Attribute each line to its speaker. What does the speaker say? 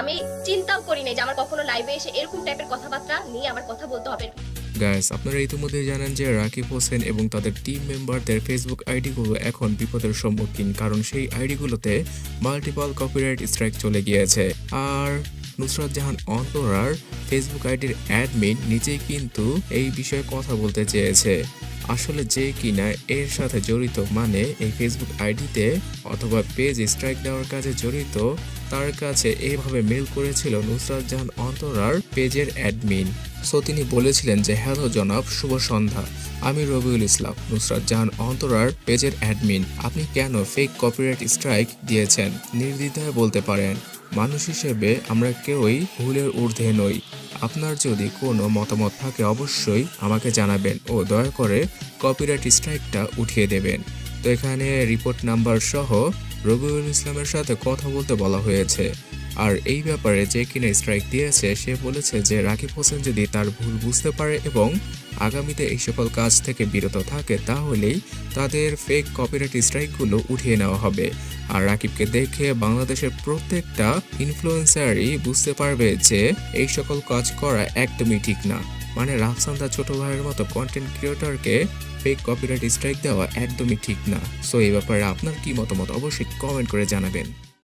Speaker 1: আমি চিন্তাও করি নাই যে আমার কখনো লাইভে এসে এরকম টাইপের কথাবার্তা নিয়ে আমার কথা বলতে হবে।
Speaker 2: গাইস, আপনারা ইতিমধ্যে জানেন যে রাকিব হোসেন এবং তাদের টিম মেম্বারদের ফেসবুক আইডিগুলো এখন বিপদের সম্মুখীন, কারণ সেই আইডিগুলোতে মাল্টিপল কপিরাইট স্ট্রাইক চলে গিয়েছে। আর নুসরাত জাহান অন্তরার ফেসবুক আইডির অ্যাডমিন নিজেই কিন্তু এই বিষয়ে কথা বলতে চেয়েছে। আসলে যে কিনা এর সাথে জড়িত, মানে এই ফেসবুক আইডিতে অথবা পেজ স্ট্রাইক দেওয়ার কাজে জড়িত, তার কাছে এইভাবে মেল করেছিল নুসরাত জাহান অন্তরার পেজের অ্যাডমিন। সো তিনি বলেছিলেন যে, হ্যালো জনাব, শুভ সন্ধ্যা, আমি রবিউল ইসলাম, নুসরাত জাহান অন্তরার পেজের অ্যাডমিন। আপনি কেন ফেক কপিরাইট স্ট্রাইক দিয়েছেন নির্দ্বিধায় বলতে পারেন। মানুষ হিসেবে আমরা কেউই ভুলের ঊর্ধ্বে নই। আপনার যদি কোনো মতামত থাকে অবশ্যই আমাকে জানাবেন ও দয়া করে কপিরাইট স্ট্রাইকটা উঠিয়ে দেবেন। তো এখানে রিপোর্ট নাম্বার সহ রবিউল ইসলামের সাথে কথা বলতে বলা হয়েছে। আর এই ব্যাপারে যে কিনা স্ট্রাইক দিয়েছে সে বলেছে যে রাকিব হোসেন যদি তার ভুল বুঝতে পারে এবং আগামীতে এই সকল কাজ থেকে বিরত থাকে তাহলেই তাদের ফেক কপিরাইট স্ট্রাইকগুলো উঠিয়ে নেওয়া হবে। আর রাকিবকে দেখে বাংলাদেশের প্রত্যেকটা ইনফ্লুয়েন্সারই বুঝতে পারবে যে এই সকল কাজ করা একদমই ঠিক না। মানে রাফসান তার ছোট ভাইয়ের মতো কন্টেন্ট ক্রিয়েটরকে ফেক কপিরাইট স্ট্রাইক দেওয়া একদমই ঠিক না। সো এই ব্যাপারে আপনার কি মতামত অবশ্যই কমেন্ট করে জানাবেন।